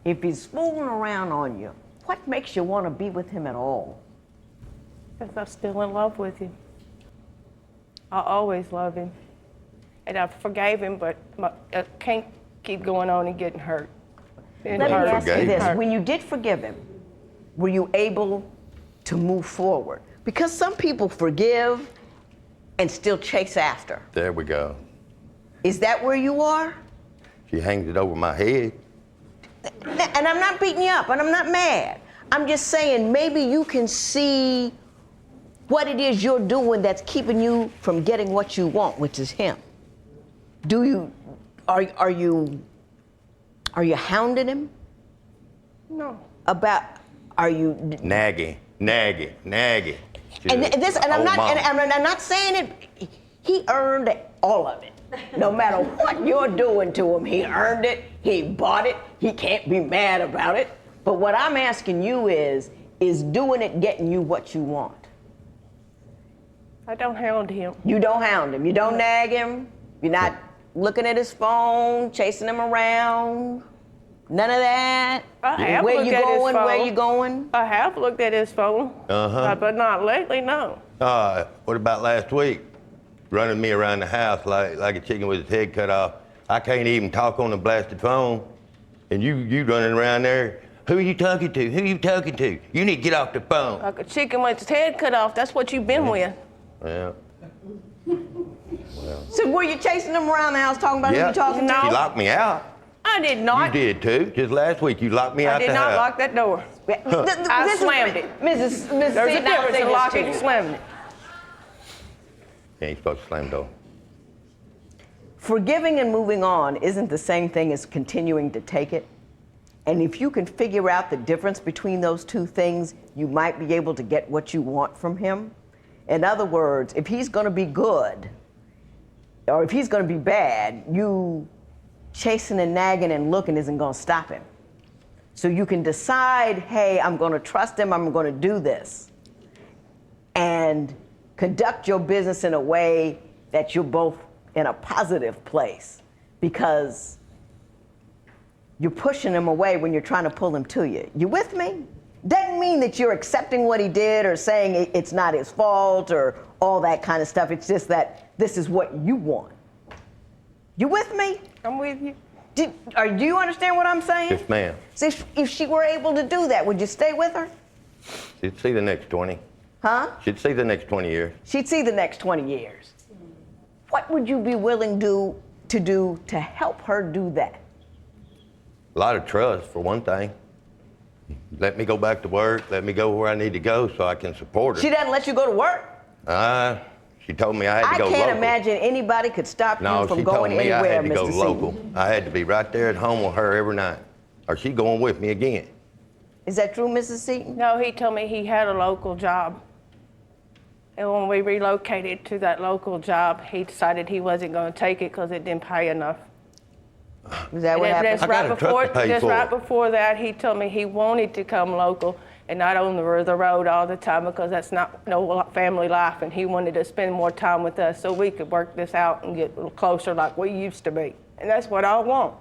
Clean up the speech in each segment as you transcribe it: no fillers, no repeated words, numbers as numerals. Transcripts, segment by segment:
if he's fooling around on you, what makes you want to be with him at all? Because I'm still in love with him. I always love him. And I forgave him, but I can't keep going on and getting hurt. Let me ask you this. When you did forgive him, were you able to move forward? Because some people forgive and still chase after. There we go. Is that where you are? She hangs it over my head. And I'm not beating you up, and I'm not mad. I'm just saying maybe you can see what it is you're doing that's keeping you from getting what you want, which is him. Are you hounding him? No. Are you nagging? And I'm not saying it. He earned all of it. No matter what you're doing to him, he earned it. He bought it. He can't be mad about it. But what I'm asking you is doing it getting you what you want? I don't hound him. You don't hound him. You don't nag him. You're not looking at his phone, chasing him around. None of that. I have Where looked you at his going? phone. Where you going? I have looked at his phone. But not lately, no. What about last week? Running me around the house like a chicken with its head cut off. I can't even talk on the blasted phone. And you running around there. Who are you talking to? Who are you talking to? You need to get off the phone. Like a chicken with its head cut off. That's what you've been with. Yeah. So were you chasing him around the house talking about who you talking No. to? You locked me out. I did not. You did too. Just last week you locked me out the house. I did not lock that door. I slammed it. Mrs. There's a Seaton, I'll difference say in this locking to and you. slamming it. You ain't supposed to slam the door. Forgiving and moving on isn't the same thing as continuing to take it. And if you can figure out the difference between those two things, you might be able to get what you want from him. In other words, if he's going to be good, or if he's going to be bad, you chasing and nagging and looking isn't going to stop him. So you can decide, hey, I'm going to trust him, I'm going to do this. And conduct your business in a way that you're both in a positive place, because you're pushing him away when you're trying to pull him to you. You with me? Doesn't mean that you're accepting what he did or saying it's not his fault or all that kind of stuff. It's just that this is what you want. You with me? I'm with you. Do you understand what I'm saying? Yes, ma'am. See, if she were able to do that, would you stay with her? She'd see the next 20. Huh? She'd see the next 20 years. She'd see the next 20 years. What would you be willing to do to help her do that? A lot of trust, for one thing. Let me go back to work. Let me go where I need to go so I can support her. She doesn't let you go to work? She told me I had to go local. I can't imagine anybody could stop you from going anywhere, Mr. No, she told me I had to go Seaton. local. I had to be right there at home with her every night, or she going with me again. Is that true, Mrs. Seaton? No, he told me he had a local job. And when we relocated to that local job, he decided he wasn't going to take it because it didn't pay enough. Is that what happened? I got a truck to pay Just for. right before that, he told me he wanted to come local and not on the road all the time, because that's not no family life, and he wanted to spend more time with us so we could work this out and get a little closer like we used to be. And that's what I want.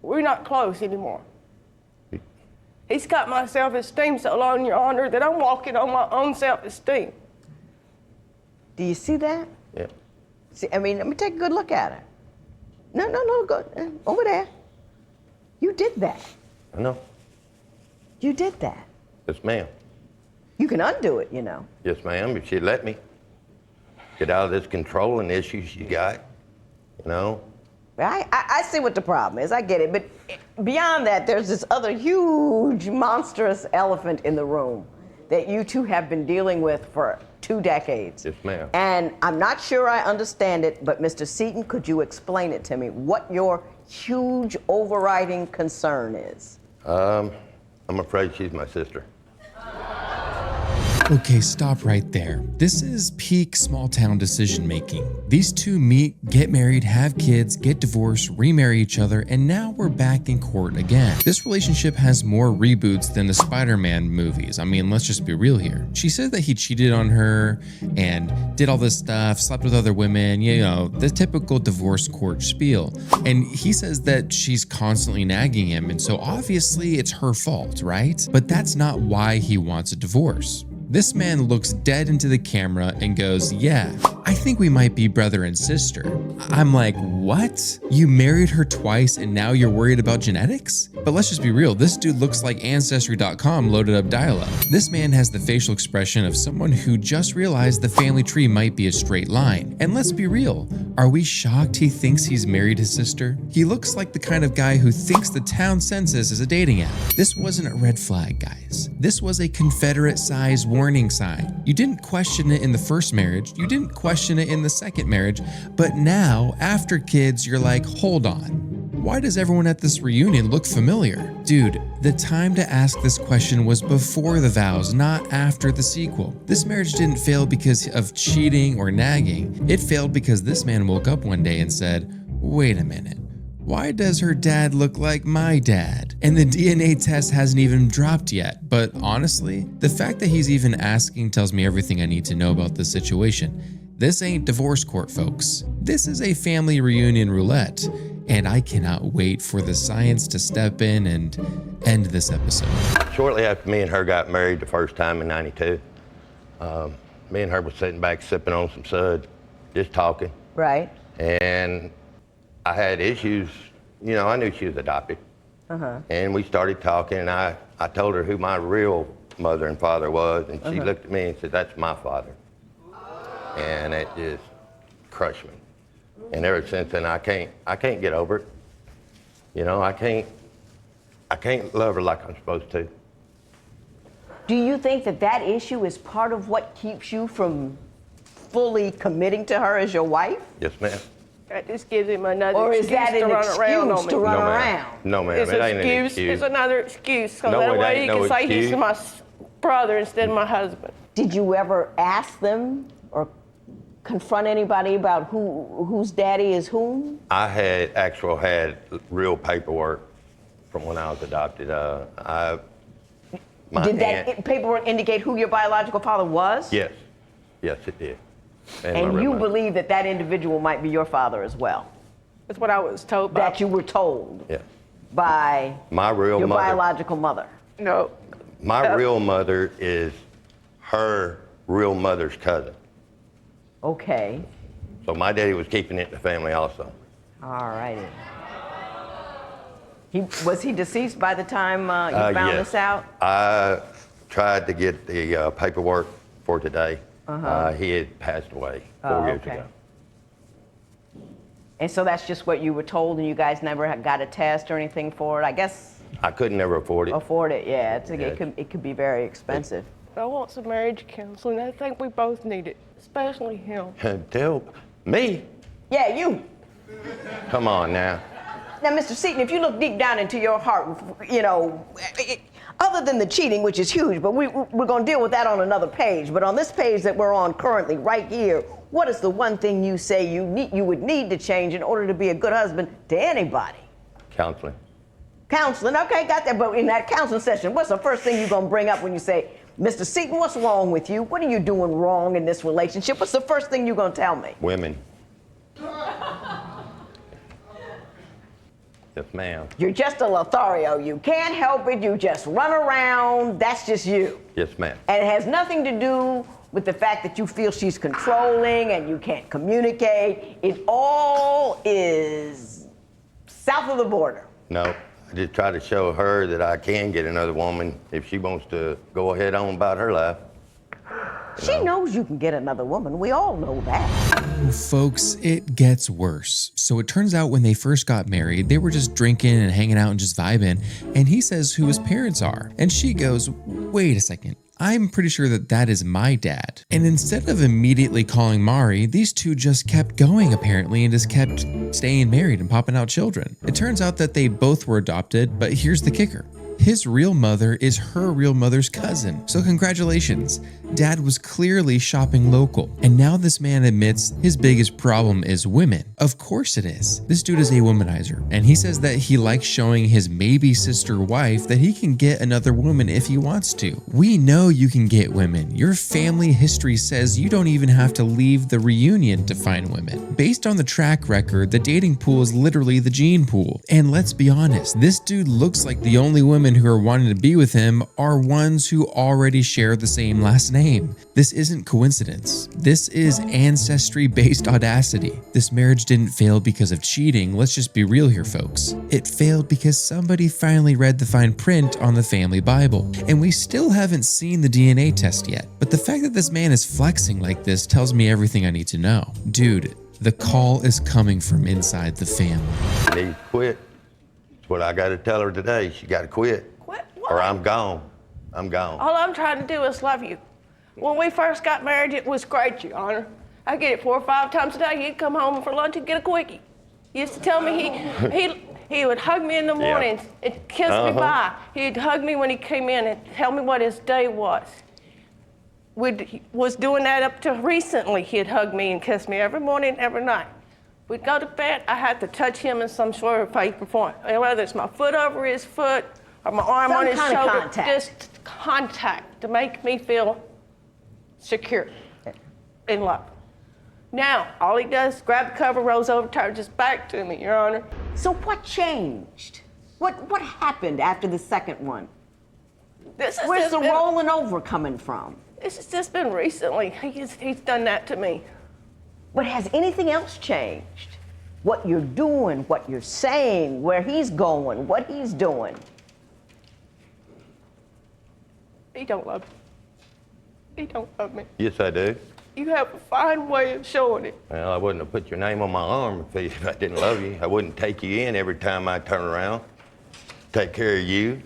We're not close anymore. He's got my self-esteem so low, Your Honor, that I'm walking on my own self-esteem. Do you see that? Yeah. See, I mean, let me take a good look at it. No, go over there. You did that. I know. You did that. Yes, ma'am. You can undo it, you know. Yes, ma'am, if she'd let me get out of this controlling issue she got, you know. I see what the problem is. I get it. But beyond that, there's this other huge, monstrous elephant in the room that you two have been dealing with for 2 decades. Yes, ma'am. And I'm not sure I understand it, but Mr. Seaton, could you explain it to me, what your huge overriding concern is? I'm afraid she's my sister. Okay, stop right there. This is peak small town decision making. These two meet, get married, have kids, get divorced, remarry each other, and now we're back in court again. This relationship has more reboots than the Spider-Man movies. I mean, let's just be real here. She said that he cheated on her and did all this stuff, slept with other women, you know, the typical divorce court spiel. And he says that she's constantly nagging him, and so obviously it's her fault, right? But that's not why he wants a divorce. This man looks dead into the camera and goes, yeah, I think we might be brother and sister. I'm like, what? You married her twice and now you're worried about genetics? But let's just be real, this dude looks like Ancestry.com loaded up dial-up. This man has the facial expression of someone who just realized the family tree might be a straight line. And let's be real, are we shocked he thinks he's married his sister? He looks like the kind of guy who thinks the town census is a dating app. This wasn't a red flag, guys. This was a Confederate-sized warning sign. You didn't question it in the first marriage, you didn't question it in the second marriage, but now, after kids, you're like, hold on. Why does everyone at this reunion look familiar? Dude, the time to ask this question was before the vows, not after the sequel. This marriage didn't fail because of cheating or nagging. It failed because this man woke up one day and said, wait a minute. Why does her dad look like my dad? And the DNA test hasn't even dropped yet. But honestly, the fact that he's even asking tells me everything I need to know about this situation. This ain't divorce court, folks. This is a family reunion roulette. And I cannot wait for the science to step in and end this episode. Shortly after me and her got married the first time in '92, me and her were sitting back sipping on some suds, just talking. Right. And I had issues, you know, I knew she was adopted. And we started talking, and I told her who my real mother and father was, and she looked at me and said, that's my father. And it just crushed me. And ever since then, I can't get over it. You know, I can't love her like I'm supposed to. Do you think that that issue is part of what keeps you from fully committing to her as your wife? Yes, ma'am. That just gives him another Or is excuse that to an run around on excuse me. to run No, ma'am. around? No, ma'am, It's it an ain't an excuse. excuse. It's another excuse. So No, that it way ain't you no can say he's excuse. my brother instead of my husband. Did you ever ask them or confront anybody about whose daddy is whom? I had real paperwork from when I was adopted. My Did aunt, that paperwork indicate who your biological father was? Yes, it did. my And real you mother. believe that that individual might be your father as well? That's what I was told by. That you were told Yeah. by My real your mother. biological mother? No. My real mother is her real mother's cousin. Okay. So my daddy was keeping it in the family also. All righty. Was he deceased by the time you found Yes. this out? I tried to get the paperwork for today. He had passed away 4 years okay. ago. And so that's just what you were told, and you guys never got a test or anything for it? I guess I couldn't never afford it. afford it, yeah. Yes. It could be very expensive. I want some marriage counseling. I think we both need it, especially him. Tell me? Yeah, you. Come on now. Now, Mr. Seaton, if you look deep down into your heart, you know, other than the cheating, which is huge, but we're going to deal with that on another page. But on this page that we're on currently, right here, what is the one thing you say you would need to change in order to be a good husband to anybody? Counseling. Counseling, okay, got that. But in that counseling session, what's the first thing you're going to bring up when you say, Mr. Seaton, what's wrong with you? What are you doing wrong in this relationship? What's the first thing you're going to tell me? Women. Yes, ma'am. You're just a Lothario. You can't help it. You just run around. That's just you. Yes, ma'am. And it has nothing to do with the fact that you feel she's controlling and you can't communicate. It all is south of the border. No, I just try to show her that I can get another woman if she wants to go ahead on about her life. She knows you can get another woman. We all know that. Folks, it gets worse. So it turns out when they first got married, they were just drinking and hanging out and just vibing. And he says who his parents are. And she goes, wait a second. I'm pretty sure that is my dad. And instead of immediately calling Mari, these two just kept going apparently and just kept staying married and popping out children. It turns out that they both were adopted, but here's the kicker. His real mother is her real mother's cousin. So congratulations. Dad was clearly shopping local. And now this man admits his biggest problem is women. Of course it is. This dude is a womanizer. And he says that he likes showing his maybe sister wife that he can get another woman if he wants to. We know you can get women. Your family history says you don't even have to leave the reunion to find women. Based on the track record, the dating pool is literally the gene pool. And let's be honest, this dude looks like the only women who are wanting to be with him are ones who already share the same last name. This isn't coincidence. This is ancestry-based audacity. This marriage didn't fail because of cheating. Let's just be real here, folks. It failed because somebody finally read the fine print on the family Bible. And we still haven't seen the DNA test yet. But the fact that this man is flexing like this tells me everything I need to know. Dude, the call is coming from inside the family. She needs to quit. That's what I got to tell her today. She got to quit. Quit what? Or I'm gone. I'm gone. All I'm trying to do is love you. When we first got married, it was great, Your Honor. I get it 4 or 5 times a day. He'd come home for lunch and get a quickie. He used to tell me he would hug me in the mornings and kiss me bye. He'd hug me when he came in and tell me what his day was. He was doing that up to recently. He'd hug me and kiss me every morning, every night. We'd go to bed. I had to touch him in some sort of paper form, whether it's my foot over his foot or my arm on his shoulder. Contact. Just contact to make me feel secure in love. Now, all he does is grab the cover, rolls over, turns his back to me, Your Honor. So what changed? What happened after the second one? Where's the rolling over coming from? This has just been recently. He's done that to me. But has anything else changed? What you're doing, what you're saying, where he's going, what he's doing? He don't love me. He don't love me. Yes, I do. You have a fine way of showing it. Well, I wouldn't have put your name on my arm if I didn't love you. I wouldn't take you in every time I turn around, take care of you.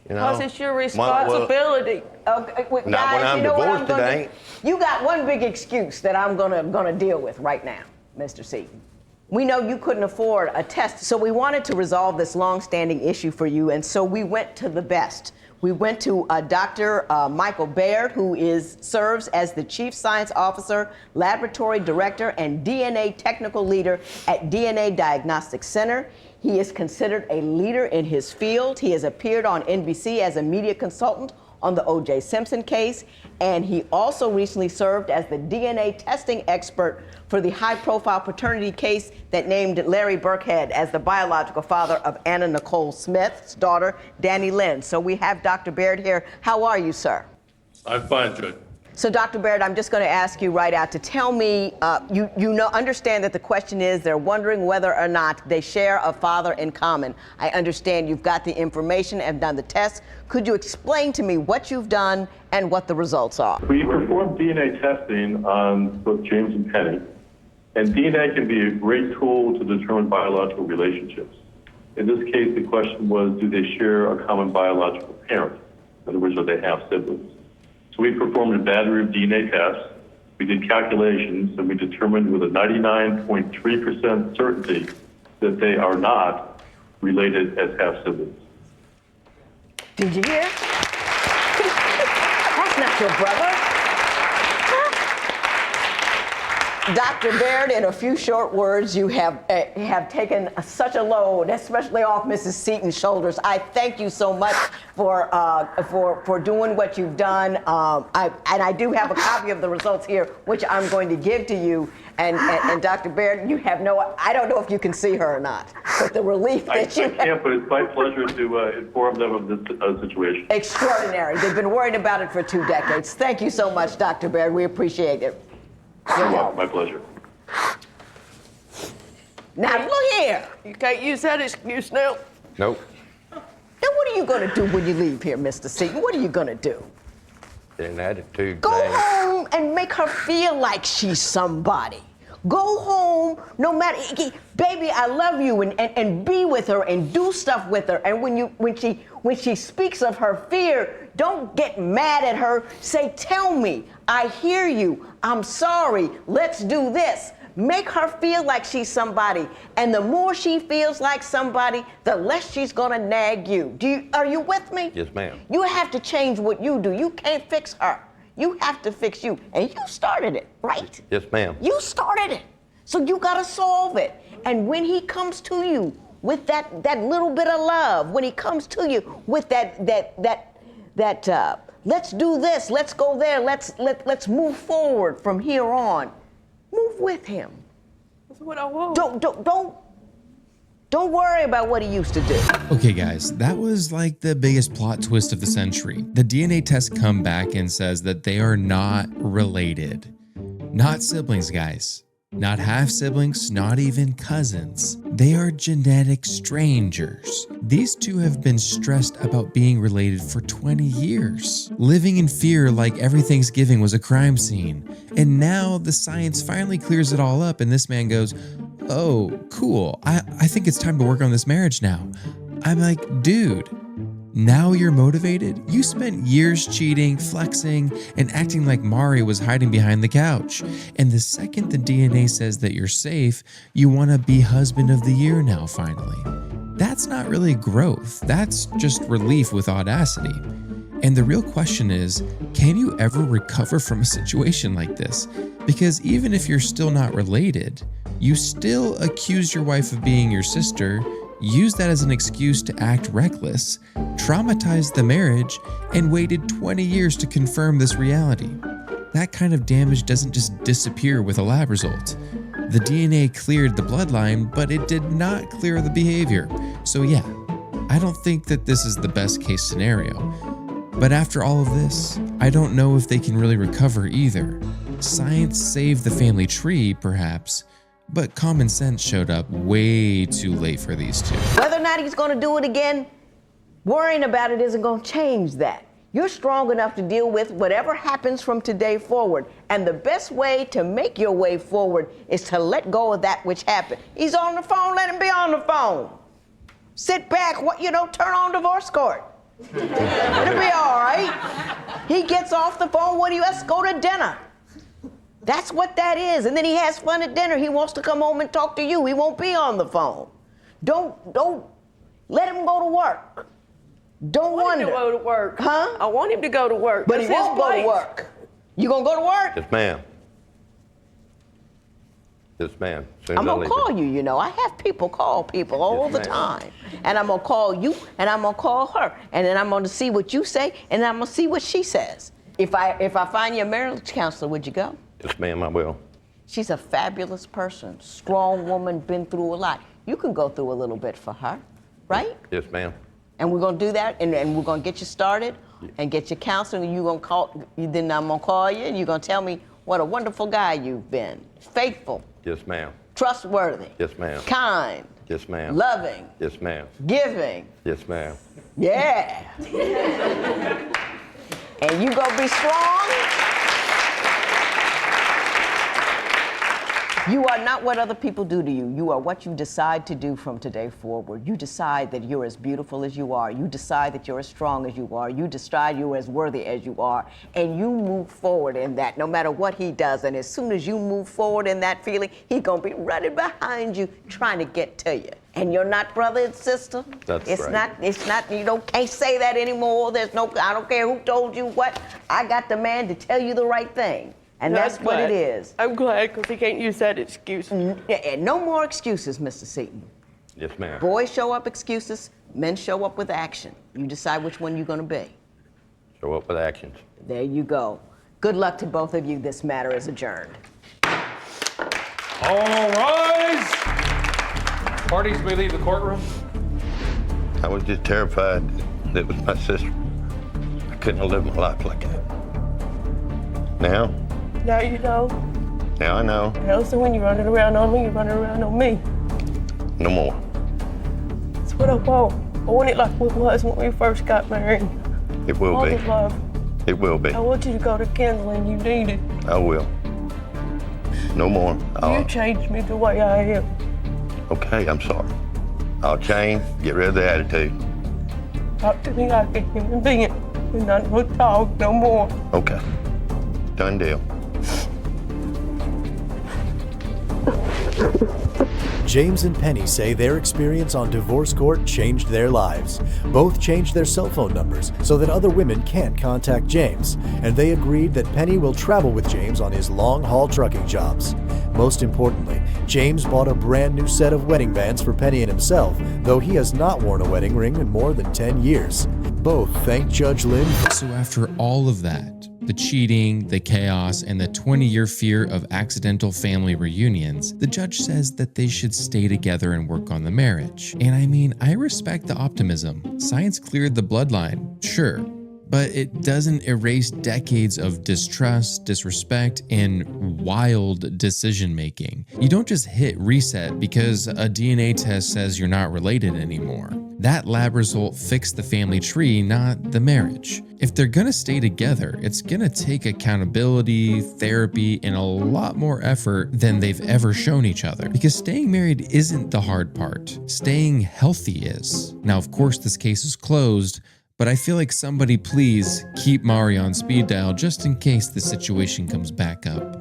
You know? Because it's your responsibility. Okay, well, Not guys, when I'm you know what divorced, gonna it ain't. do? You got one big excuse that I'm gonna deal with right now, Mr. Seaton. We know you couldn't afford a test, so we wanted to resolve this long-standing issue for you, and so we went to the best. We went to Dr. Michael Baird, who serves as the Chief Science Officer, Laboratory Director, and DNA Technical Leader at DNA Diagnostic Center. He is considered a leader in his field. He has appeared on NBC as a media consultant on the O.J. Simpson case, and he also recently served as the DNA testing expert for the high-profile paternity case that named Larry Burkhead as the biological father of Anna Nicole Smith's daughter, Danny Lynn. So we have Dr. Baird here. How are you, sir? I'm fine, Judge. So, Dr. Baird, I'm just going to ask you right out to tell me, understand that the question is they're wondering whether or not they share a father in common. I understand you've got the information and done the test. Could you explain to me what you've done and what the results are? We performed DNA testing on both James and Penny, and DNA can be a great tool to determine biological relationships. In this case, the question was, do they share a common biological parent? In other words, are they half siblings? So we performed a battery of DNA tests. We did calculations, and we determined with a 99.3% certainty that they are not related as half siblings. Did you hear? That's not your brother. Dr. Baird, in a few short words, you have taken such a load, especially off Mrs. Seaton's shoulders. I thank you so much for doing what you've done. I do have a copy of the results here, which I'm going to give to you. And Dr. Baird, you have I don't know if you can see her or not, but the relief that you have. I can't, but it's my pleasure to inform them of this situation. Extraordinary. They've been worried about it for 2 decades. Thank you so much, Dr. Baird. We appreciate it. You're welcome. My pleasure. Now, look here. You can't use that excuse now. Nope. Now, what are you going to do when you leave here, Mr. Seaton? What are you going to do? An attitude Go thing. home and make her feel like she's somebody. Go home, no matter, baby, I love you, and be with her and do stuff with her. And when she speaks of her fear, don't get mad at her. Say, tell me, I hear you, I'm sorry, let's do this. Make her feel like she's somebody. And the more she feels like somebody, the less she's gonna nag you. Are you with me? Yes, ma'am. You have to change what you do. You can't fix her. You have to fix you. And you started it, right? Yes, ma'am. You started it. So you gotta solve it. And when he comes to you with that little bit of love, when he comes to you with that let's do this, let's go there, let's move forward from here on. Move with him. That's what I want. Don't worry about what he used to do. Okay, guys, that was like the biggest plot twist of the century. The DNA test come back and says that they are not related. Not siblings, guys. Not half siblings, not even cousins. They are genetic strangers. These two have been stressed about being related for 20 years, living in fear like every Thanksgiving was a crime scene. And now the science finally clears it all up and this man goes, oh, cool. I think it's time to work on this marriage now. I'm like, dude, now you're motivated? You spent years cheating, flexing, and acting like Mari was hiding behind the couch. And the second the DNA says that you're safe, you want to be husband of the year now, finally. That's not really growth. That's just relief with audacity. And the real question is, can you ever recover from a situation like this? Because even if you're still not related, you still accuse your wife of being your sister, use that as an excuse to act reckless, traumatized the marriage, and waited 20 years to confirm this reality. That kind of damage doesn't just disappear with a lab result. The DNA cleared the bloodline, but it did not clear the behavior. So yeah, I don't think that this is the best case scenario. But after all of this, I don't know if they can really recover either. Science saved the family tree, perhaps, but common sense showed up way too late for these two. Whether or not he's gonna do it again, worrying about it isn't gonna change that. You're strong enough to deal with whatever happens from today forward. And the best way to make your way forward is to let go of that which happened. He's on the phone, let him be on the phone. Sit back, turn on divorce court. It'll be all right. He gets off the phone, let's go to dinner. That's what that is. And then he has fun at dinner. He wants to come home and talk to you. He won't be on the phone. Don't let him go to work. Don't wonder. I want him to go to work. Huh? I want him to go to work. But he That's his won't go to place. work. You gonna go to work? Yes, ma'am. Yes, ma'am. Soon as I'm I gonna leave call it. you, I have people call people all Yes, the ma'am. time. And I'm gonna call you, and I'm gonna call her. And then I'm gonna see what you say, and I'm gonna see what she says. If I find you a marriage counselor, would you go? Yes, ma'am, I will. She's a fabulous person, strong woman, been through a lot. You can go through a little bit for her, right? Yes, ma'am. And we're gonna do that, and we're gonna get you started and get you counseling, and then I'm gonna call you, and you're gonna tell me what a wonderful guy you've been. Faithful, Yes, ma'am. trustworthy, Yes, ma'am. kind, Yes, ma'am. loving, Yes, ma'am. giving. Yes, ma'am. Yeah. And you gonna be strong. You are not what other people do to you. You are what you decide to do from today forward. You decide that you're as beautiful as you are. You decide that you're as strong as you are. You decide you're as worthy as you are. And you move forward in that, no matter what he does. And as soon as you move forward in that feeling, he's gonna be running behind you, trying to get to you. And you're not brother and sister. That's it's right. It's not, can't say that anymore. I don't care who told you what. I got the man to tell you the right thing. And that's what it is. I'm glad, because he can't use that excuse. And no more excuses, Mr. Seaton. Yes, ma'am. Boys show up excuses, men show up with action. You decide which one you're gonna be. Show up with actions. There you go. Good luck to both of you. This matter is adjourned. All rise. Parties may leave the courtroom. I was just terrified that it was my sister. I couldn't have lived my life like that. Now Now you know. I know. Now, so when you're running around on me, you're running around on me. No more. That's what I want. I want it like it was when we first got married. It will All be. the love. It will be. I want you to go to Kendall, and you need it. I will. No more. You changed me the way I am. Okay, I'm sorry. I'll change, get rid of the attitude. Talk to me like a human being, and not no dog no more. Okay. Done deal. James and Penny say their experience on divorce court changed their lives. Both changed their cell phone numbers so that other women can't contact James, and they agreed that Penny will travel with James on his long-haul trucking jobs. Most importantly, James bought a brand new set of wedding bands for Penny and himself, though he has not worn a wedding ring in more than 10 years. Both thank Judge Lynn. So after all of that, the cheating, the chaos, and the 20-year fear of accidental family reunions, the judge says that they should stay together and work on the marriage. And I mean, I respect the optimism. Science cleared the bloodline, sure, but it doesn't erase decades of distrust, disrespect, and wild decision-making. You don't just hit reset because a DNA test says you're not related anymore. That lab result fixed the family tree, not the marriage. If they're gonna stay together, it's gonna take accountability, therapy, and a lot more effort than they've ever shown each other. Because staying married isn't the hard part. Staying healthy is. Now, of course, this case is closed, but I feel like somebody please keep Mari on speed dial just in case the situation comes back up.